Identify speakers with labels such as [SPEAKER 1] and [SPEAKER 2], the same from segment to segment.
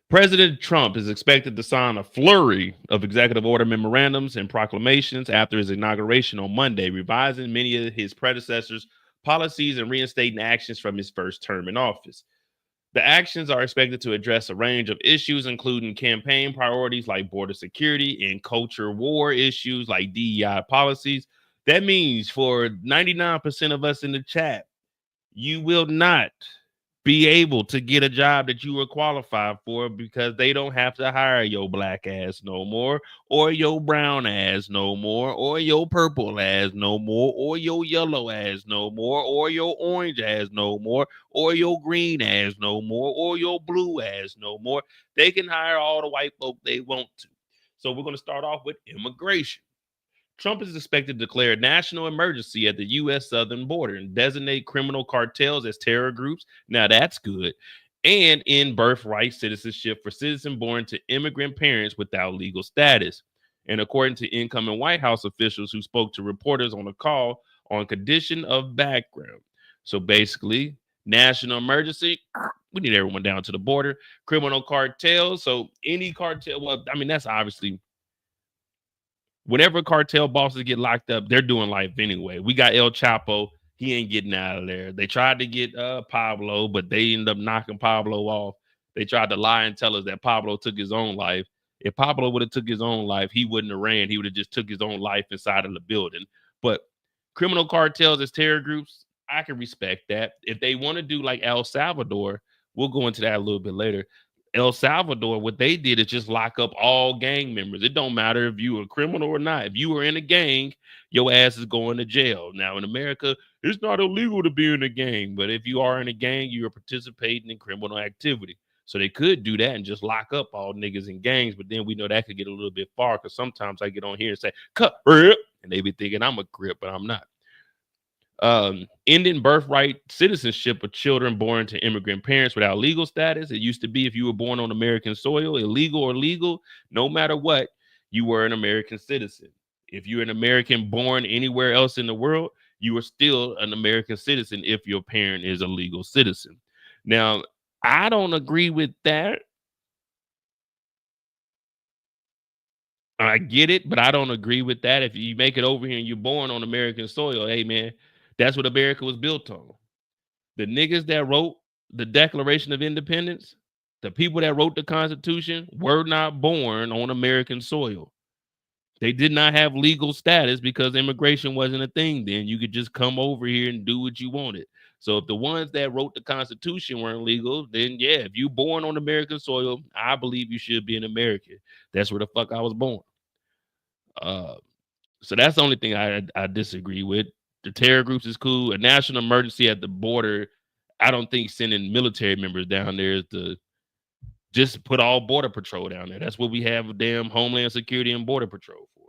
[SPEAKER 1] President Trump is expected to sign a flurry of executive order memorandums and proclamations after his inauguration on Monday, revising many of his predecessors' policies and reinstating actions from his first term in office. The actions are expected to address a range of issues, including campaign priorities like border security and culture war issues like DEI policies. That means for 99% of us in the chat, you will not be able to get a job that you were qualified for because they don't have to hire your black ass no more, or your brown ass no more, or your purple ass no more, or your yellow ass no more, or your orange ass no more, or your green ass no more, or your blue ass no more. They can hire all the white folk they want to. So we're going to start off with immigration. Trump is expected to declare a national emergency at the U.S. southern border and designate criminal cartels as terror groups. Now that's good. And end birthright citizenship for citizens born to immigrant parents without legal status. And according to incoming White House officials who spoke to reporters on a call on condition of background. So basically, national emergency. We need everyone down to the border. Criminal cartels. So any cartel. Well, I mean, that's obviously whenever cartel bosses get locked up, they're doing life anyway. We got El Chapo. He ain't getting out of there. They tried to get Pablo, but they ended up knocking Pablo off. They tried to lie and tell us that Pablo took his own life. If Pablo would have took his own life, he wouldn't have ran. He would have just took his own life inside of the building. But criminal cartels as terror groups, I can respect that. If they want to do like El Salvador, we'll go into that a little bit later. El Salvador, what they did is just lock up all gang members. It don't matter if you were a criminal or not. If you were in a gang, your ass is going to jail. Now in America, it's not illegal to be in a gang, but if you are in a gang, you are participating in criminal activity. So they could do that and just lock up all niggas in gangs, but then we know that could get a little bit far because sometimes I get on here and say, cut, rip, and they be thinking I'm a crip, but I'm not. Ending birthright citizenship of children born to immigrant parents without legal status. It used to be if you were born on American soil, illegal or legal, no matter what, you were an American citizen. If you're an American born anywhere else in the world, you are still an American citizen if your parent is a legal citizen. Now, I don't agree with that. I get it, but I don't agree with that. If you make it over here and you're born on American soil, hey man, that's what America was built on. The niggas that wrote the Declaration of Independence, the people that wrote the Constitution, were not born on American soil. They did not have legal status because immigration wasn't a thing then. You could just come over here and do what you wanted. So if the ones that wrote the Constitution weren't legal, then yeah, if you born on American soil, I believe you should be an American. That's where the fuck I was born. Uh, so that's the only thing I disagree with. The terror groups is cool. A national emergency at the border, I don't think sending military members down there is to just put all border patrol down there. That's what we have damn Homeland Security and Border Patrol for.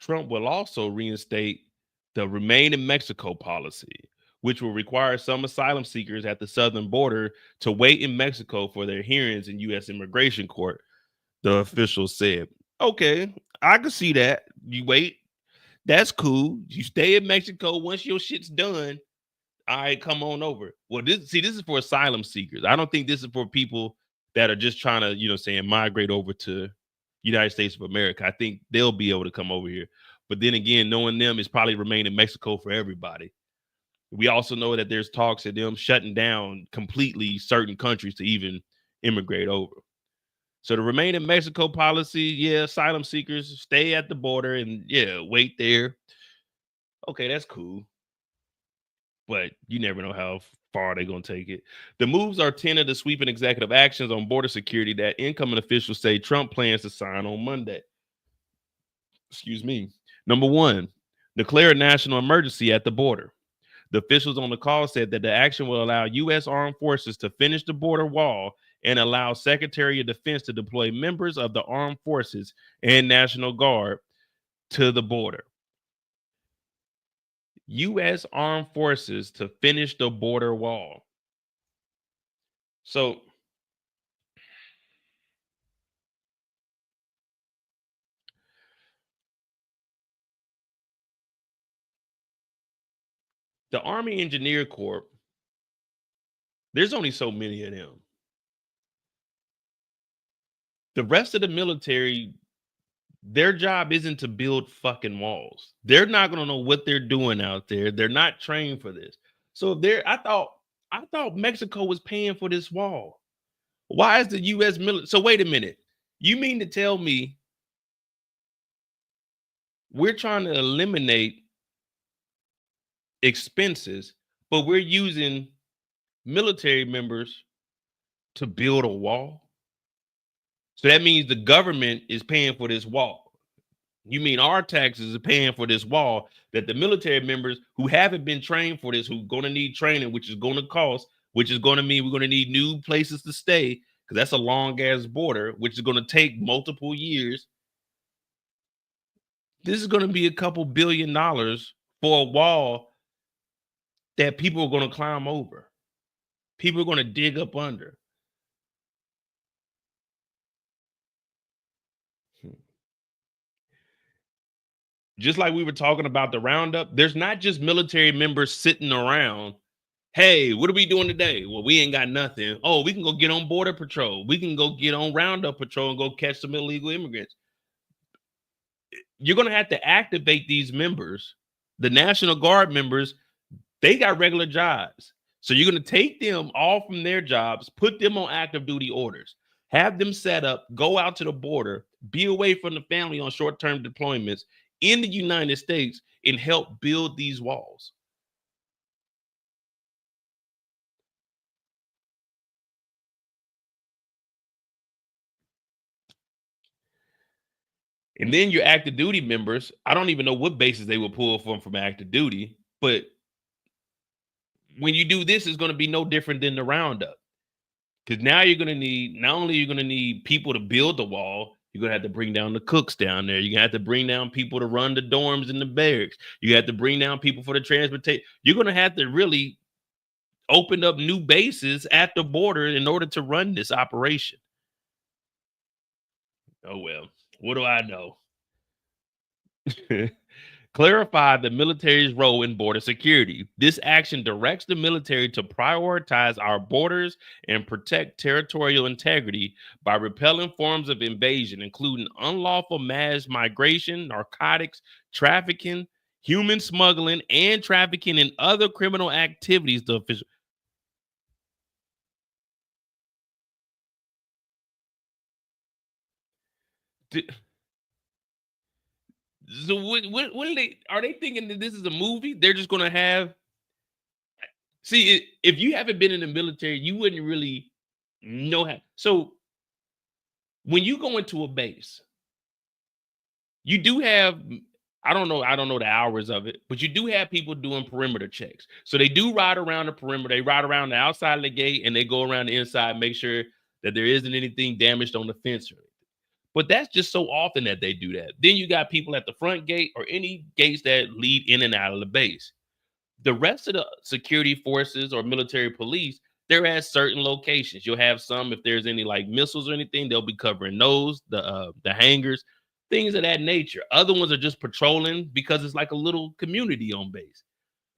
[SPEAKER 1] Trump will also reinstate the Remain in Mexico policy, which will require some asylum seekers at the southern border to wait in Mexico for their hearings in U.S. immigration court, the official said. Okay, I can see that. You wait. That's cool. You stay in Mexico once your shit's done. All right, come on over. Well, this is for asylum seekers. I don't think this is for people that are just trying to, saying migrate over to United States of America. I think they'll be able to come over here. But then again, knowing them is probably remain in Mexico for everybody. We also know that there's talks of them shutting down completely certain countries to even immigrate over. So the remain in Mexico policy, yeah, asylum seekers stay at the border and yeah, wait there. Okay, that's cool. But you never know how far they're going to take it. The moves are 10 of the sweeping executive actions on border security that incoming officials say Trump plans to sign on Monday. Excuse me. Number one, declare a national emergency at the border. The officials on the call said that the action will allow U.S. armed forces to finish the border wall and allow Secretary of Defense to deploy members of the armed forces and National Guard to the border. U.S. armed forces to finish the border wall. So The Army Engineer Corps, there's only so many of them. The rest of the military, their job isn't to build fucking walls. They're not going to know what they're doing out there. They're not trained for this. So I thought Mexico was paying for this wall. Why is the US military? So wait a minute. You mean to tell me we're trying to eliminate expenses, but we're using military members to build a wall? So that means the government is paying for this wall. You mean our taxes are paying for this wall that the military members who haven't been trained for this, who are going to need training, which is going to cost, which is going to mean we're going to need new places to stay because that's a long ass border, which is going to take multiple years. This is going to be a couple $1 billion for a wall that people are going to climb over. People are going to dig up under. Just like we were talking about the roundup, there's not just military members sitting around. Hey, what are we doing today? Well, we ain't got nothing. Oh, we can go get on border patrol. We can go get on roundup patrol and go catch some illegal immigrants. You're going to have to activate these members. The National Guard members, they got regular jobs. So you're going to take them all from their jobs, put them on active duty orders, have them set up, go out to the border, be away from the family on short-term deployments in the United States and help build these walls. And then your active duty members, I don't even know what bases they will pull from active duty, but when you do this, it's going to be no different than the roundup. Because now you're going to need, not only you're going to need people to build the wall, you're going to have to bring down the cooks down there. You're going to have to bring down people to run the dorms and the barracks. You have to bring down people for the transportation. You're going to have to really open up new bases at the border in order to run this operation. Oh, well, what do I know? Clarify the military's role in border security. This action directs the military to prioritize our borders and protect territorial integrity by repelling forms of invasion, including unlawful mass migration, narcotics, trafficking, human smuggling, and trafficking and other criminal activities. The official. So what are they thinking that this is a movie? They're just gonna have. See, if you haven't been in the military, you wouldn't really know how. So when you go into a base, you do have, I don't know the hours of it, but you do have people doing perimeter checks. So they do ride around the perimeter, they ride around the outside of the gate and they go around the inside, make sure that there isn't anything damaged on the fence or anything. But that's just so often that they do that. Then you got people at the front gate or any gates that lead in and out of the base. The rest of the security forces or military police, they're at certain locations. You'll have some, if there's any like missiles or anything, they'll be covering those, the hangars, things of that nature. Other ones are just patrolling because it's like a little community on base.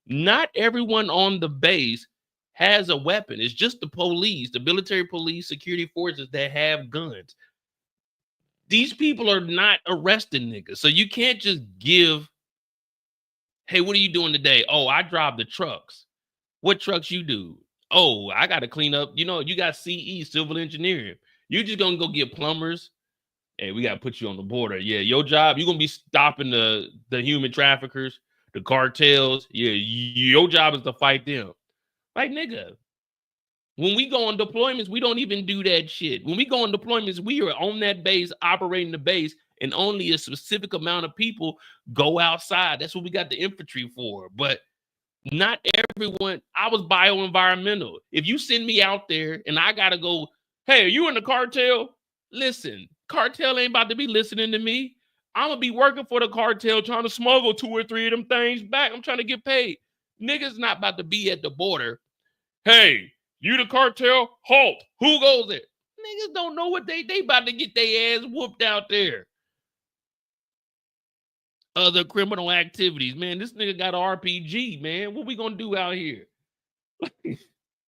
[SPEAKER 1] Not everyone on the base has a weapon. It's just the police, the military police, security forces that have guns. These people are not arresting niggas. So you can't just give, hey, what are you doing today? Oh, I drive the trucks. What trucks you do? Oh, I got to clean up. You know, you got CE, civil engineering. You just gonna go get plumbers. Hey, we got to put you on the border. Yeah, your job, you're gonna be stopping the human traffickers, the cartels. Yeah, your job is to fight them. Like, nigga, when we go on deployments, we don't even do that shit. When we go on deployments, we are on that base, operating the base, and only a specific amount of people go outside. That's what we got the infantry for. But not everyone. I was bioenvironmental. If you send me out there and I gotta go, hey, are you in the cartel? Listen, cartel ain't about to be listening to me. I'm gonna be working for the cartel, trying to smuggle 2 or 3 of them things back. I'm trying to get paid. Niggas not about to be at the border. Hey, you the cartel? Halt. Who goes there? Niggas don't know what they about to get their ass whooped out there. other criminal activities. Man, this nigga got an RPG, man. What we gonna do out here?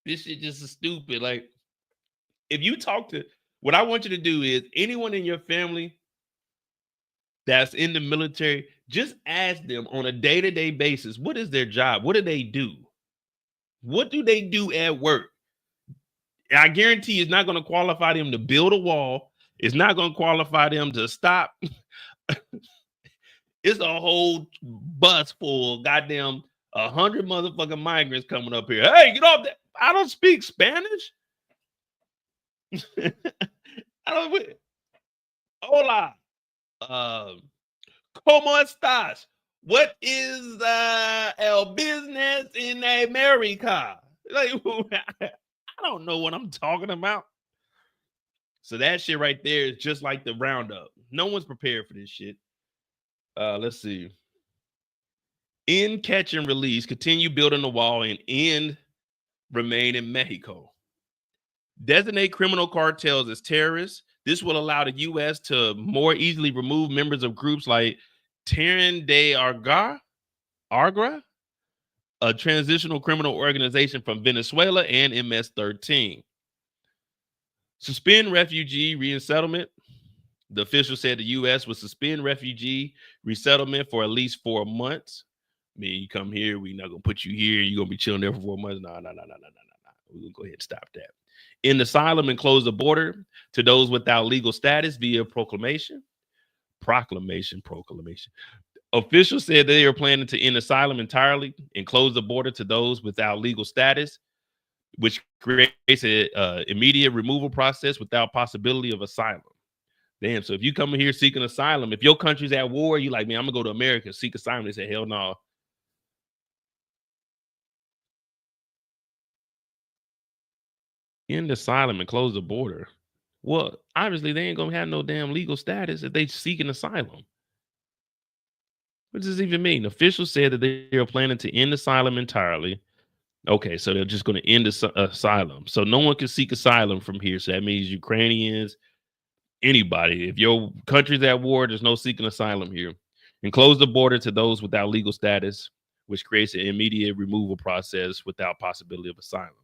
[SPEAKER 1] This shit just is stupid. Like, if you talk to, what I want you to do is anyone in your family that's in the military, just ask them on a day-to-day basis, what is their job? What do they do? What do they do at work? I guarantee it's not going to qualify them to build a wall. It's not going to qualify them to stop. It's a whole bus full of goddamn 100 motherfucking migrants coming up here. Hey, get off that. I don't speak Spanish. I don't. Hola. ¿Cómo estás? What is el business in America? Like, I don't know what I'm talking about. So that shit right there is just like the roundup. No one's prepared for this shit. Let's see. End, catch, and release. Continue building the wall and end remain in Mexico. Designate criminal cartels as terrorists. This will allow the U.S. to more easily remove members of groups like Terran de Argra, a transitional criminal organization from Venezuela, and MS-13. Suspend refugee resettlement. The official said the U.S. would suspend refugee resettlement for at least 4 months. I mean, you come here, we're not going to put you here. You're going to be chilling there for 4 months. No. We're going to go ahead and stop that. End asylum and close the border to those without legal status via proclamation. Officials said they are planning to end asylum entirely and close the border to those without legal status, which creates an immediate removal process without possibility of asylum. Damn, so if you come here seeking asylum, if your country's at war, you like, man, I'm going to go to America, seek asylum. They say, hell no. End asylum and close the border. Well, obviously, they ain't going to have no damn legal status if they seeking asylum. What does this even mean? Officials said that they are planning to end asylum entirely. Okay, so they're just going to end asylum. So no one can seek asylum from here. So that means Ukrainians, anybody. If your country's at war, there's no seeking asylum here. And close the border to those without legal status, which creates an immediate removal process without possibility of asylum.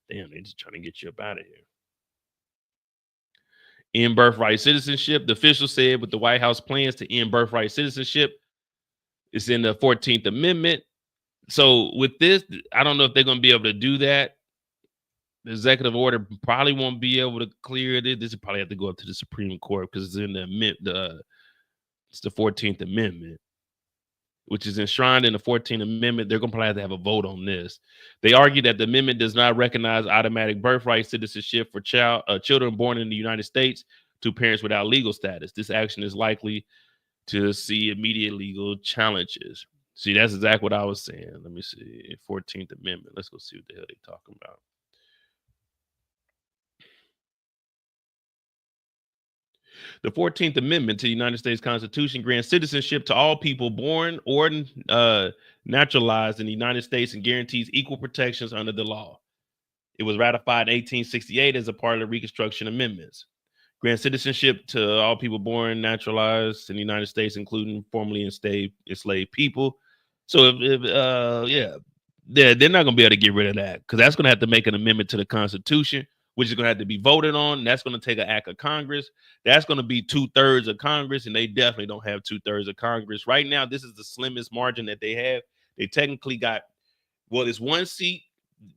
[SPEAKER 1] Damn, they're just trying to get you up out of here. End birthright citizenship. The official said with the White House plans to end birthright citizenship, it's in the 14th Amendment. So with this, I don't know if they're going to be able to do that. The executive order probably won't be able to clear it. This will probably have to go up to the Supreme Court because it's in it's the 14th Amendment, which is enshrined in the 14th Amendment. They're going to probably have to have a vote on this. They argue that the amendment does not recognize automatic birthright citizenship for children born in the United States to parents without legal status. This action is likely to see immediate legal challenges. See, that's exactly what I was saying. Let me see. 14th Amendment. Let's go see what the hell they're talking about. The 14th Amendment to the United States Constitution grants citizenship to all people born or naturalized in the United States and guarantees equal protections under the law. It was ratified in 1868 as a part of the Reconstruction Amendments. Grant citizenship to all people born naturalized in the United States, including formerly enslaved people. So, they're not going to be able to get rid of that because that's going to have to make an amendment to the Constitution, which is going to have to be voted on. That's going to take an act of Congress. That's going to be 2/3 of Congress, and they definitely don't have 2/3 of Congress. Right now, this is the slimmest margin that they have. They technically got, well, it's 1 seat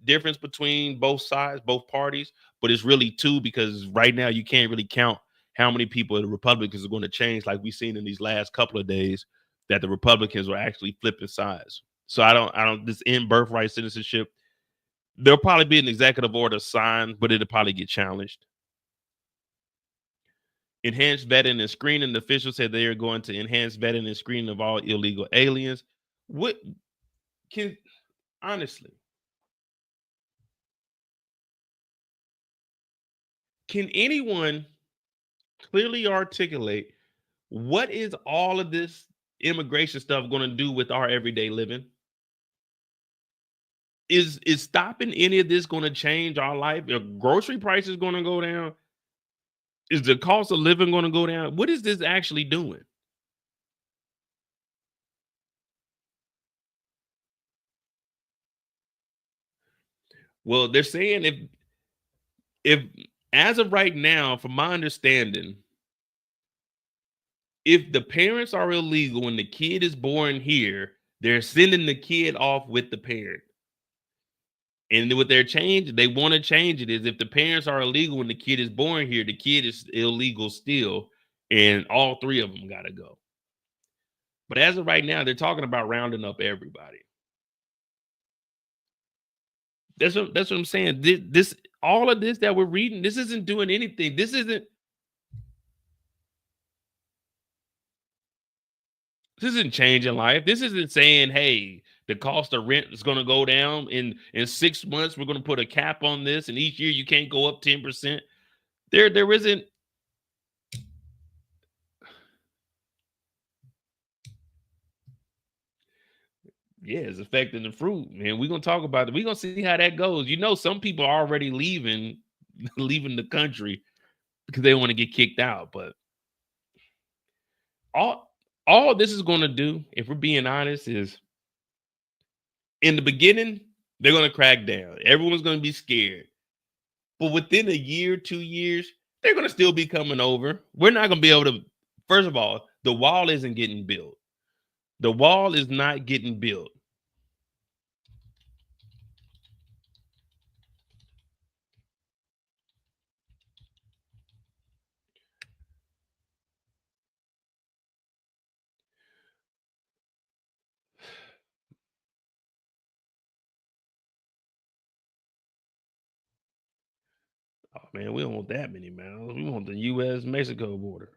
[SPEAKER 1] difference between both sides, both parties, but it's really 2 because right now you can't really count how many people the Republicans are going to change, like we've seen in these last couple of days, that the Republicans are actually flipping sides. So I don't this end birthright citizenship, there'll probably be an executive order signed, but it'll probably get challenged. Enhanced vetting and screening. The officials said they are going to enhance vetting and screening of all illegal aliens. What can, honestly, can anyone clearly articulate what is all of this immigration stuff going to do with our everyday living? Is stopping any of this going to change our life? Are grocery prices going to go down? Is the cost of living going to go down? What is this actually doing? Well, they're saying if as of right now, from my understanding, if the parents are illegal and the kid is born here, they're sending the kid off with the parent. And what they want to change it is if the parents are illegal and the kid is born here, the kid is illegal still, and all three of them got to go. But as of right now, they're talking about rounding up everybody. That's what I'm saying. This all of this that we're reading, this isn't doing anything. This isn't changing life. This isn't saying, hey, the cost of rent is going to go down in 6 months. We're going to put a cap on this, and each year you can't go up 10%. There isn't. Yeah, it's affecting the fruit, man. We're gonna talk about it. We're gonna see how that goes. You know, some people are already leaving, leaving the country because they want to get kicked out. But all all this is gonna do, if we're being honest, is in the beginning, they're gonna crack down. Everyone's gonna be scared. But within a year, 2 years, they're gonna still be coming over. We're not gonna be able to, first of all, the wall isn't getting built. The wall is not getting built. Oh man, we don't want that many miles. We want the US Mexico border.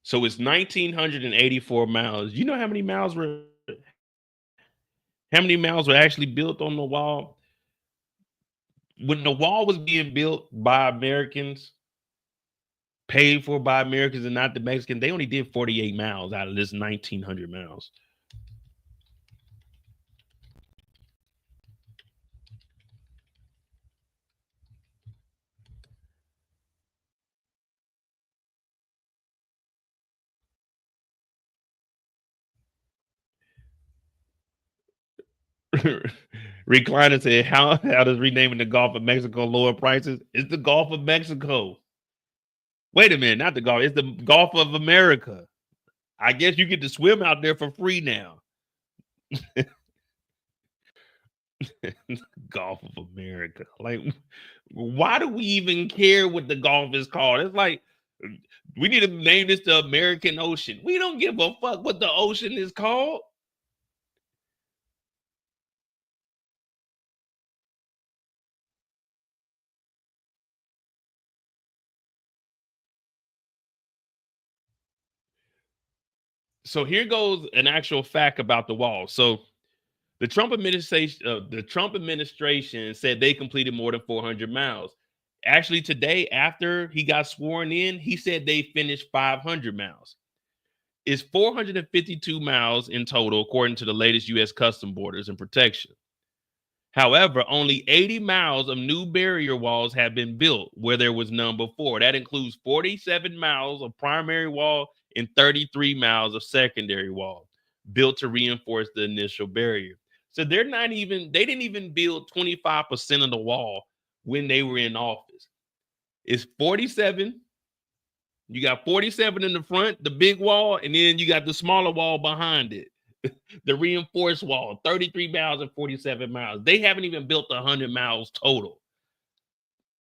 [SPEAKER 1] So it's 1,984 miles. You know how many miles were actually built on the wall? When the wall was being built by Americans, paid for by Americans and not the Mexicans, they only did 48 miles out of this 1,900 miles. Recliner said, how does renaming the Gulf of Mexico lower prices? It's the Gulf of Mexico. Wait a minute, not the Gulf. It's the Gulf of America. I guess you get to swim out there for free now. Gulf of America. Like, why do we even care what the Gulf is called? It's like we need to name this the American Ocean. We don't give a fuck what the ocean is called. So here goes an actual fact about the wall. So the Trump administration said they completed more than 400 miles. Actually, today, after he got sworn in, he said they finished 500 miles. It's 452 miles in total, according to the latest U.S. Custom Borders and Protection. However, only 80 miles of new barrier walls have been built where there was none before. That includes 47 miles of primary wall and 33 miles of secondary wall built to reinforce the initial barrier. So they didn't even build 25% of the wall when they were in office. It's 47. You got 47 in the front, the big wall, and then you got the smaller wall behind it. The reinforced wall, 33 miles and 47 miles. They haven't even built 100 miles total.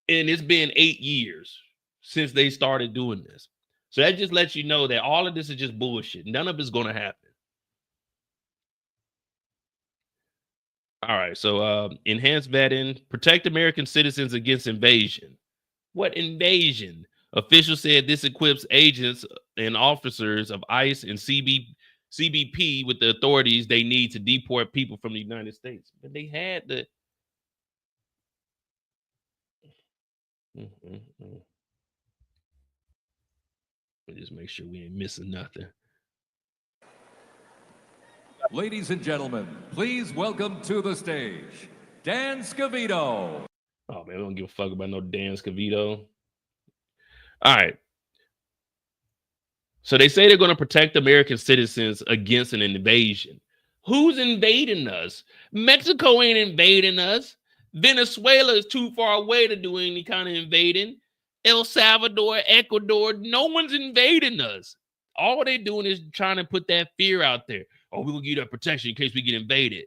[SPEAKER 1] And it's been 8 years since they started doing this. So that just lets you know that all of this is just bullshit. None of it's going to happen. All right. So enhanced vetting, protect American citizens against invasion. What invasion? Officials said this equips agents and officers of ICE and CBP with the authorities they need to deport people from the United States. But they had the. Mm, mm, mm. Let me just make sure we ain't missing nothing.
[SPEAKER 2] Ladies and gentlemen, please welcome to the stage, Dan Scavito.
[SPEAKER 1] Oh man, we don't give a fuck about no Dan Scavito. All right. So they say they're going to protect American citizens against an invasion. Who's invading us? Mexico ain't invading us. Venezuela is too far away to do any kind of invading. El Salvador, Ecuador, no one's invading us. All they're doing is trying to put that fear out there. Oh, we're going to give you that protection in case we get invaded.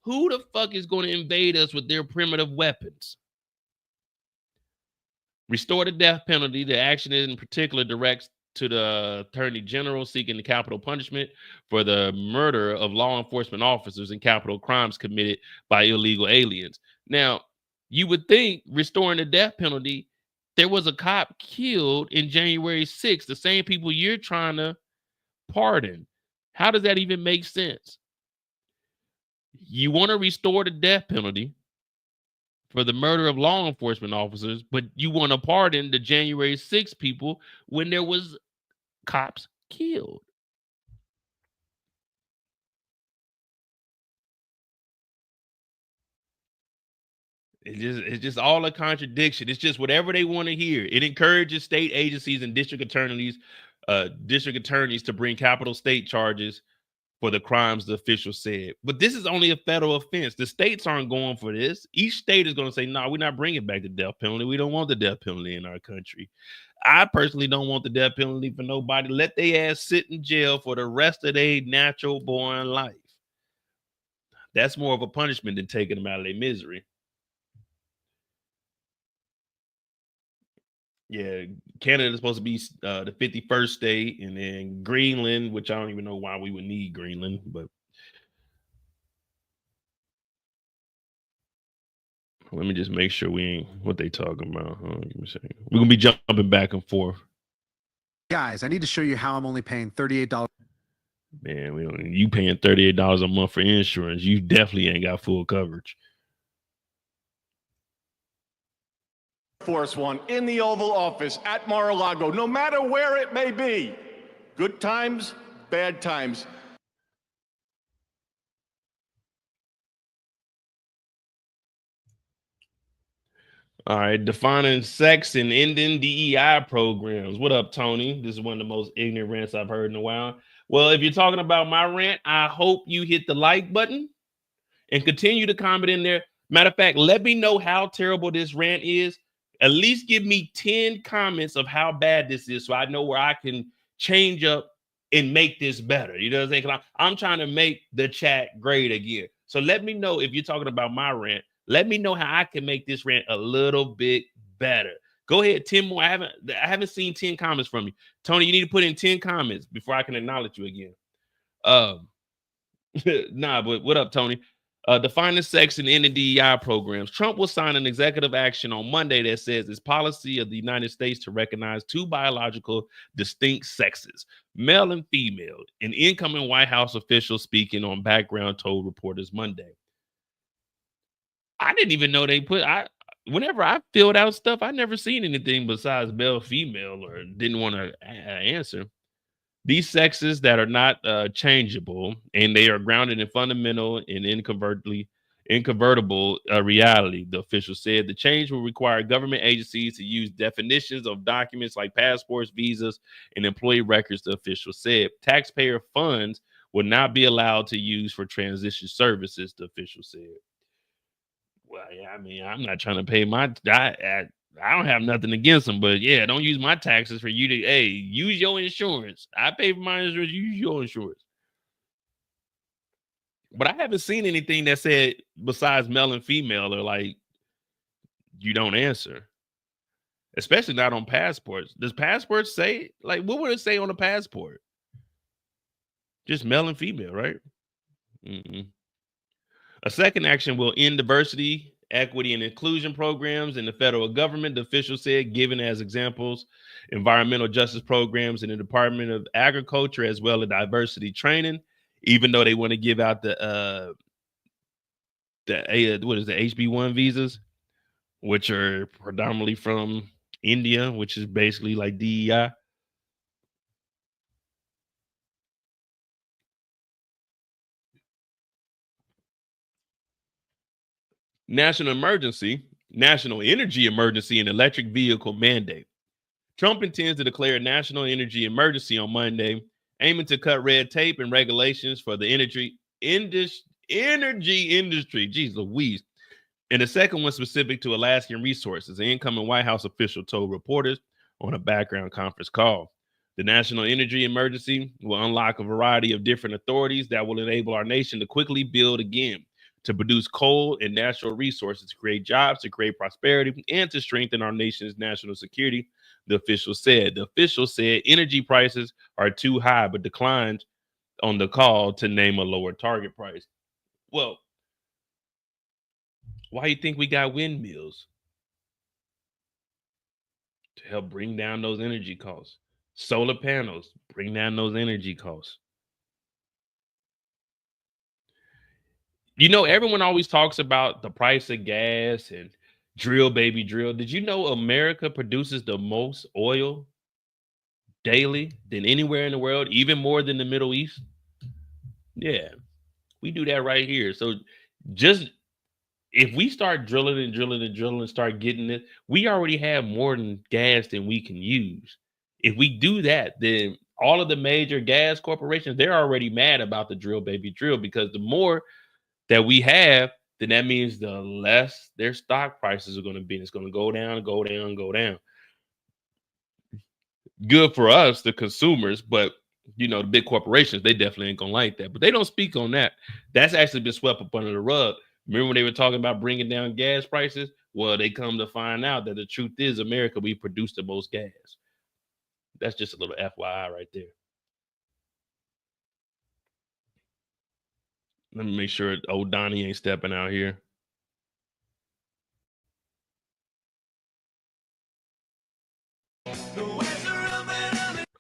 [SPEAKER 1] Who the fuck is going to invade us with their primitive weapons? Restore the death penalty. The action in particular directs to the Attorney General seeking the capital punishment for the murder of law enforcement officers and capital crimes committed by illegal aliens. Now, you would think restoring the death penalty, there was a cop killed in January 6th, the same people you're trying to pardon. How does that even make sense? You want to restore the death penalty for the murder of law enforcement officers, but you want to pardon the January 6th people when there was cops killed. It's just all a contradiction. It's just whatever they want to hear. It encourages state agencies and district attorneys to bring capital state charges for the crimes the official said. But this is only a federal offense. The states aren't going for this. Each state is going to say, no, we're not bringing back the death penalty. We don't want the death penalty in our country. I personally don't want the death penalty for nobody. Let their ass sit in jail for the rest of their natural born life. That's more of a punishment than taking them out of their misery. Yeah, Canada is supposed to be the 51st state, and then Greenland, which I don't even know why we would need Greenland, but let me just make sure we ain't what they talking about. Give me a second. We're gonna be jumping back and forth.
[SPEAKER 3] Guys, I need to show you how I'm only paying $38.
[SPEAKER 1] Man, you paying $38 a month for insurance. You definitely ain't got full coverage.
[SPEAKER 4] Force One in the Oval Office at Mar-a-Lago, no matter where it may be. Good times, bad times.
[SPEAKER 1] All right, defining sex and ending DEI programs. What up, Tony? This is one of the most ignorant rants I've heard in a while. Well, if you're talking about my rant, I hope you hit the like button and continue to comment in there. Matter of fact, let me know how terrible this rant is. At least give me 10 comments of how bad this is so I know where I can change up and make this better. You know what I'm saying? I'm trying to make the chat great again. So let me know if you're talking about my rant. Let me know how I can make this rant a little bit better. Go ahead, 10 more. I haven't seen 10 comments from you. Tony, you need to put in 10 comments before I can acknowledge you again. Nah, but what up, Tony? Defining sex and ending DEI programs. Trump will sign an executive action on Monday that says it's policy of the United States to recognize two biological distinct sexes, male and female. An incoming White House official speaking on background told reporters Monday. I didn't even know they whenever I filled out stuff, I never seen anything besides male, female, or didn't want to answer. These sexes that are not changeable, and they are grounded in fundamental and inconvertible reality, the official said. The change will require government agencies to use definitions of documents like passports, visas, and employee records, the official said. Taxpayer funds will not be allowed to use for transition services, the official said. Well, yeah, I mean, I'm not trying to pay I don't have nothing against them, but yeah, don't use my taxes for you to, hey, use your insurance. I pay for my insurance, you use your insurance. But I haven't seen anything that said besides male and female or like you don't answer. Especially not on passports. Does passports say, like, what would it say on a passport? Just male and female, right? Mm-mm. A second action will end diversity, equity, and inclusion programs in the federal government, the official said, given as examples environmental justice programs in the Department of Agriculture, as well as diversity training, even though they want to give out the HB1 visas, which are predominantly from India, which is basically like DEI. National energy emergency and electric vehicle mandate. Trump intends to declare a national energy emergency on Monday, aiming to cut red tape and regulations for the energy industry. Jeez Louise. And the second one specific to Alaskan resources. An incoming White House official told reporters on a background conference call. The national energy emergency will unlock a variety of different authorities that will enable our nation to quickly build again, to produce coal and natural resources, to create jobs, to create prosperity, and to strengthen our nation's national security, the official said. The official said energy prices are too high, but declined on the call to name a lower target price. Well, why do you think we got windmills? To help bring down those energy costs. Solar panels, bring down those energy costs. You know, everyone always talks about the price of gas and drill, baby, drill. Did you know America produces the most oil daily than anywhere in the world, even more than the Middle East? Yeah, we do that right here. So just if we start drilling and drilling and drilling and start getting it, we already have more than gas than we can use. If we do that, then all of the major gas corporations, they're already mad about the drill, baby, drill, because the more that we have, then that means the less their stock prices are going to be. And it's going to go down, go down, go down. Good for us, the consumers, but you know, the big corporations, they definitely ain't gonna like that. But they don't speak on that. That's actually been swept up under the rug. Remember when they were talking about bringing down gas prices? Well, they come to find out that the truth is, America, we produce the most gas. That's just a little FYI right there. Let me make sure old Donnie ain't stepping out here.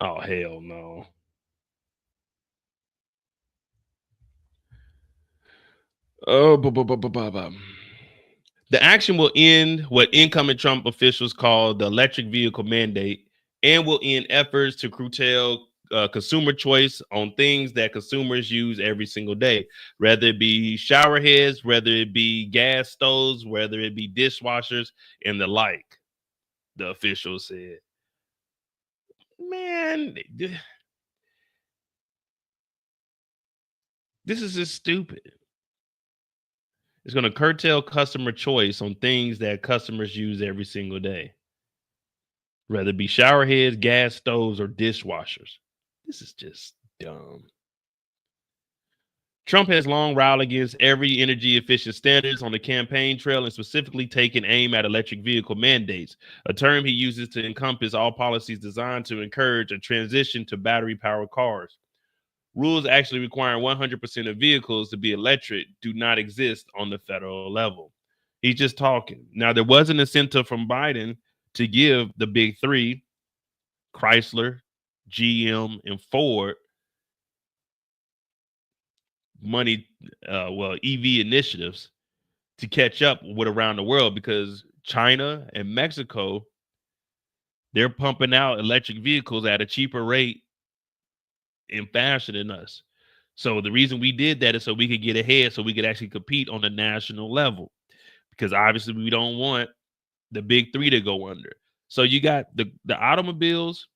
[SPEAKER 1] Oh, hell no. Oh, the action will end what incoming Trump officials call the electric vehicle mandate and will end efforts to curtail consumer choice on things that consumers use every single day, whether it be shower heads, whether it be gas stoves, whether it be dishwashers and the like, the officials said. Man, this is just stupid. It's going to curtail customer choice on things that customers use every single day, whether it be shower heads, gas stoves, or dishwashers. This is just dumb. Trump has long railed against every energy efficient standards on the campaign trail and specifically taken aim at electric vehicle mandates, a term he uses to encompass all policies designed to encourage a transition to battery powered cars. Rules actually requiring 100% of vehicles to be electric do not exist on the federal level. He's just talking. Now, there was an incentive from Biden to give the big three, Chrysler, GM, and Ford, money, EV initiatives to catch up with around the world, because China and Mexico, they're pumping out electric vehicles at a cheaper rate and faster than us. So the reason we did that is so we could get ahead, so we could actually compete on the national level, because obviously we don't want the big three to go under. So you got the automobiles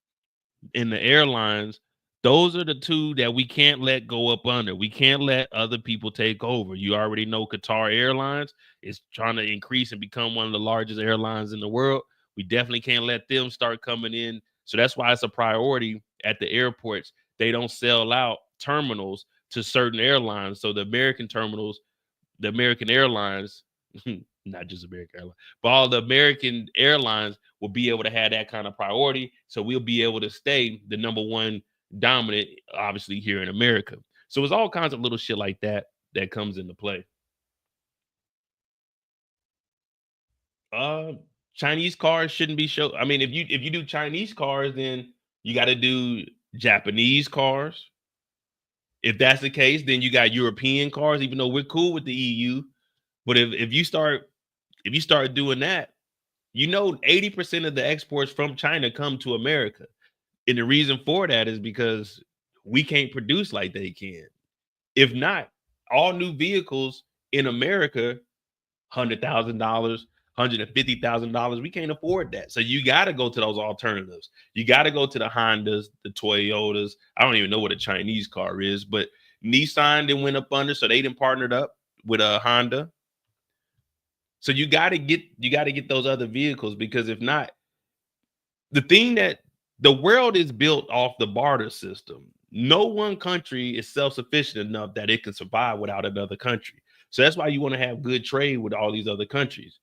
[SPEAKER 1] and the airlines. Those are the two that we can't let go up under. We can't let other people take over. You already know Qatar Airlines is trying to increase and become one of the largest airlines in the world. We definitely can't let them start coming in. So that's why it's a priority at the airports. They don't sell out terminals to certain airlines. So the American terminals, the American Airlines, not just American Airlines, but all the American airlines will be able to have that kind of priority. So we'll be able to stay the number one dominant, obviously, here in America. So it's all kinds of little shit like that that comes into play. Chinese cars shouldn't be show. I mean, if you do Chinese cars, then you got to do Japanese cars. If that's the case, then you got European cars, even though we're cool with the EU. But if you start doing that, 80% of the exports from China come to America. And the reason for that is because we can't produce like they can. If not, all new vehicles in America, $100,000, $150,000. We can't afford that. So you got to go to those alternatives. You got to go to the Hondas, the Toyotas. I don't even know what a Chinese car is, but Nissan then went up under, so they didn't partnered up with a Honda. So you got to get those other vehicles, because if not, the thing that the world is built off the barter system. No one country is self-sufficient enough that it can survive without another country. So that's why you want to have good trade with all these other countries,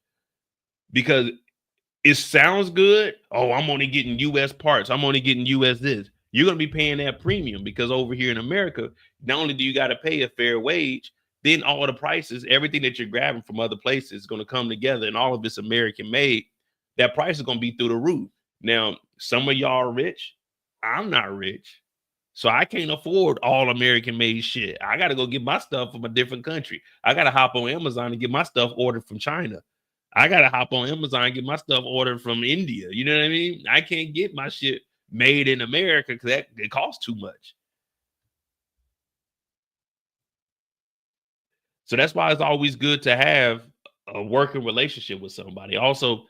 [SPEAKER 1] because it sounds good. Oh, I'm only getting US parts. I'm only getting US this. You're going to be paying that premium, because over here in America, not only do you got to pay a fair wage, then all the prices, everything that you're grabbing from other places is going to come together, and all of this American made, that price is going to be through the roof. Now, some of y'all are rich. I'm not rich. So I can't afford all American made shit. I got to go get my stuff from a different country. I got to hop on Amazon and get my stuff ordered from China. I got to hop on Amazon and get my stuff ordered from India. You know what I mean? I can't get my shit made in America because it costs too much. So that's why it's always good to have a working relationship with somebody. Also,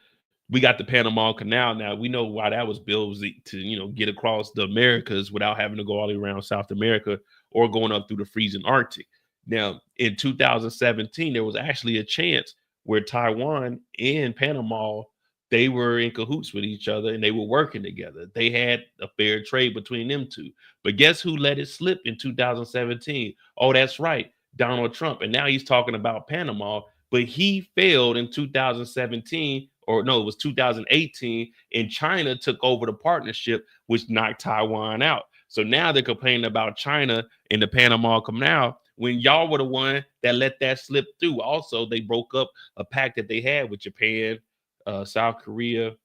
[SPEAKER 1] we got the Panama Canal now. We know why that was built, to get across the Americas without having to go all the way around South America or going up through the freezing Arctic. Now, in 2017, there was actually a chance where Taiwan and Panama, they were in cahoots with each other and they were working together. They had a fair trade between them two. But guess who let it slip in 2017? Oh, that's right, Donald Trump. And now he's talking about Panama, but he failed in 2017. Or no, it was 2018, and China took over the partnership, which knocked Taiwan out. So now they're complaining about China in the Panama Canal when y'all were the one that let that slip through. Also, they broke up a pact that they had with Japan, South Korea,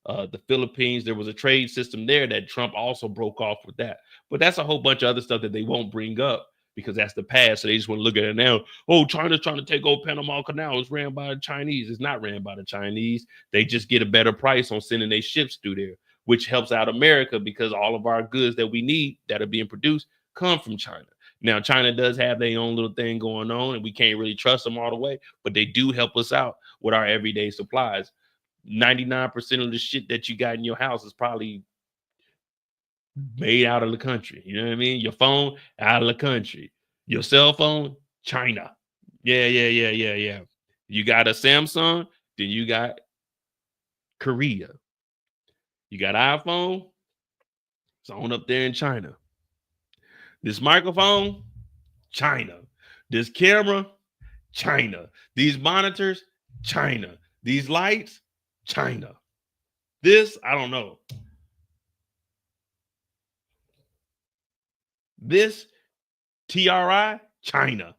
[SPEAKER 1] the Philippines. There was a trade system there that Trump also broke off with that. But that's a whole bunch of other stuff that they won't bring up, because that's the past. So they just want to look at it now. Oh, China's trying to take over Panama Canal. It's ran by the Chinese. It's not ran by the Chinese. They just get a better price on sending their ships through there, which helps out America, because all of our goods that we need that are being produced come from China. Now, China does have their own little thing going on, and we can't really trust them all the way, but they do help us out with our everyday supplies. 99% of the shit that you got in your house is probably made out of the country. You know what I mean? Your phone, out of the country. Your cell phone, China. Yeah. You got a Samsung, then you got Korea. You got iPhone, it's on up there in China. This microphone, China. This camera, China. These monitors, China. These lights, China. This, I don't know. This TRI, China.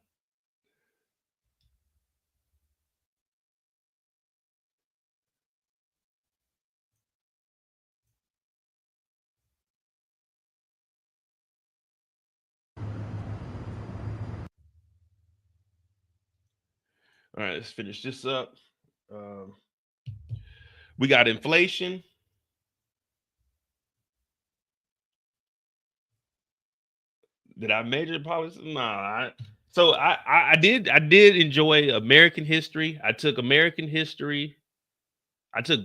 [SPEAKER 1] All right, let's finish this up. We got inflation. Did I major policy? Nah. So I did enjoy American history. I took American history. I took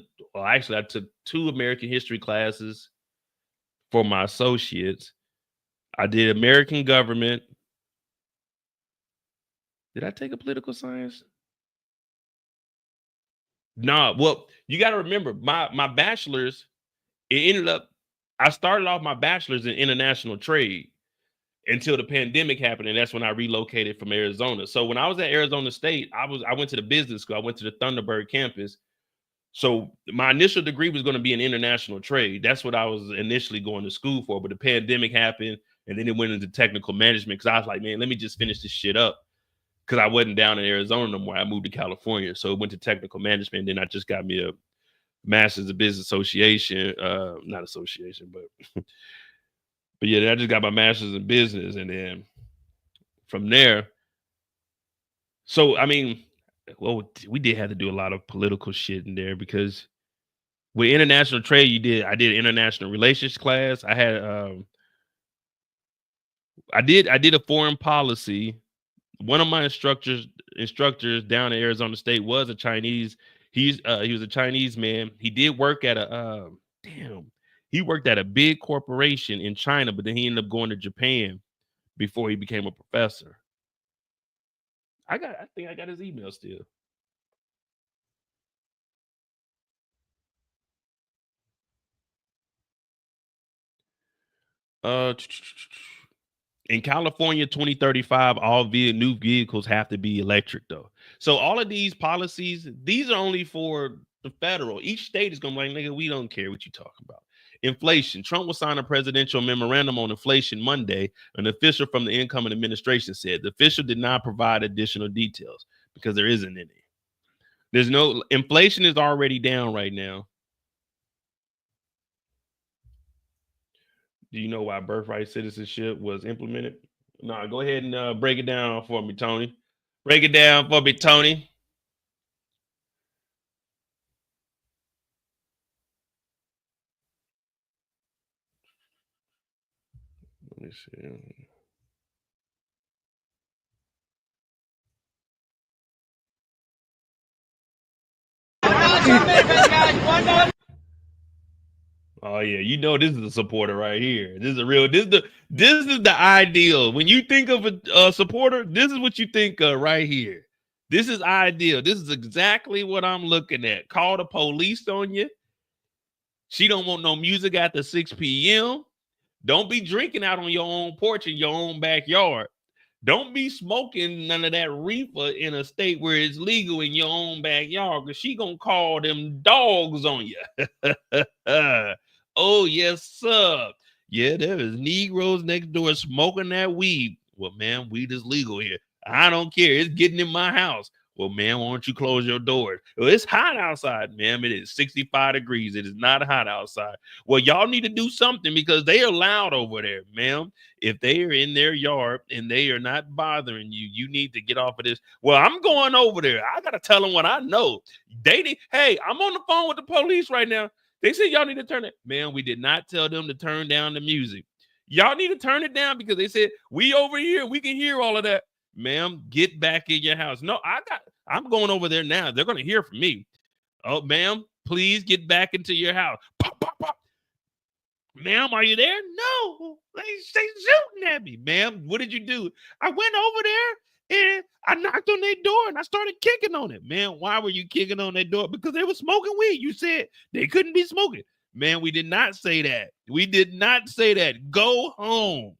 [SPEAKER 1] 2 American history classes for my associates. I did American government. Did I take a political science? Nah. Well, you got to remember my bachelor's. I started off my bachelor's in international trade until the pandemic happened, and that's when I relocated from Arizona. So when I was at Arizona State, I went to the business school. I went to the Thunderbird campus. So my initial degree was going to be in international trade. That's what I was initially going to school for. But the pandemic happened, and then it went into technical management, because I was like, man, let me just finish this shit up, because I wasn't down in Arizona no more. I moved to California. So it went to technical management. Then I just got me a master's of business association, not association, but yeah, I just got my master's in business. And then from there, so I mean, well, we did have to do a lot of political shit in there, because with international trade, I did international relations class. I had I did a foreign policy. One of my instructors instructors down in Arizona State was a Chinese. He was a Chinese man. He did work at a he worked at a big corporation in China, but then he ended up going to Japan before he became a professor. I think I got his email still. In California, 2035, all new vehicles have to be electric, though. So all of these policies, these are only for the federal. Each state is going to be like, nigga, we don't care what you talking about. Inflation. Trump will sign a presidential memorandum on inflation Monday. An official from the incoming administration said the official did not provide additional details because there isn't any. There's no inflation is already down right now. Do you know why birthright citizenship was implemented? No, go ahead and break it down for me, Tony. Break it down for me, Tony. Let me see. Oh yeah, you know this is a supporter right here. This is a real. This is the ideal. When you think of a supporter, this is what you think of right here. This is ideal. This is exactly what I'm looking at. Call the police on you. She don't want no music after 6 p.m. Don't be drinking out on your own porch in your own backyard. Don't be smoking none of that reefer in a state where it's legal in your own backyard, because she gonna call them dogs on you. Oh, yes, sir. Yeah, there is Negroes next door smoking that weed. Well, man, weed is legal here. I don't care. It's getting in my house. Well, man, why don't you close your doors? Well, it's hot outside, ma'am. It is 65 degrees. It is not hot outside. Well, y'all need to do something because they are loud over there, ma'am. If they are in their yard and they are not bothering you, you need to get off of this. Well, I'm going over there. I got to tell them what I know. Hey, I'm on the phone with the police right now. They said y'all need to turn it. Man, we did not tell them to turn down the music. Y'all need to turn it down because they said we over here. We can hear all of that. Ma'am, get back in your house. No, I'm going over there now. They're going to hear from me. Oh, ma'am, please get back into your house. Pop, pop, pop. Ma'am, are you there? No, they shooting at me. Ma'am, what did you do? I went over there and I knocked on their door and I started kicking on it. Man, why were you kicking on their door? Because they were smoking weed. You said they couldn't be smoking. Man, we did not say that. We did not say that. Go home.